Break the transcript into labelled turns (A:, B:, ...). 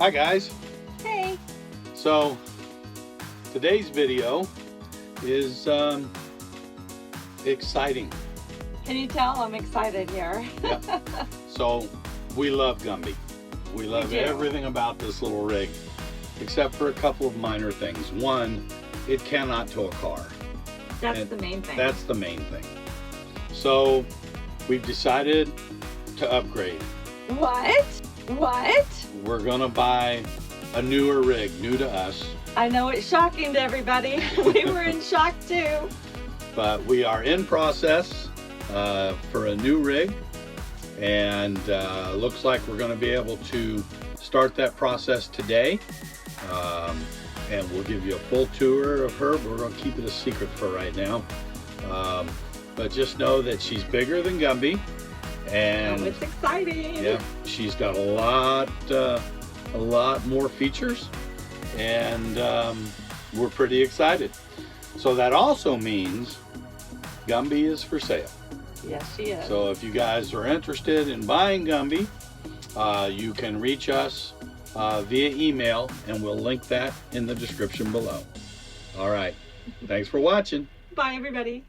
A: Hi guys.
B: Hey.
A: So today's video is exciting.
B: Can you tell I'm excited here?
A: Yeah. So we love Gumby. We love everything about this little rig, except for a couple of minor things. One, it cannot tow a car.
B: That's the main thing.
A: That's the main thing. So we've decided to upgrade.
B: What? What?
A: We're gonna buy a newer rig, new to us.
B: I know it's shocking to everybody. We were in shock too.
A: But we are in process for a new rig, and looks like we're going to be able to start that process today. And we'll give you a full tour of her. We're going to keep it a secret for right now. But just know that she's bigger than Gumby, and
B: it's exciting.
A: yeah, she's got a lot more features, and we're pretty excited. So that also means Gumby is for sale.
B: Yes, she is.
A: So if you guys are interested in buying Gumby, you can reach us via email, and we'll link that in the description below. All right. Thanks for watching.
B: Bye, everybody.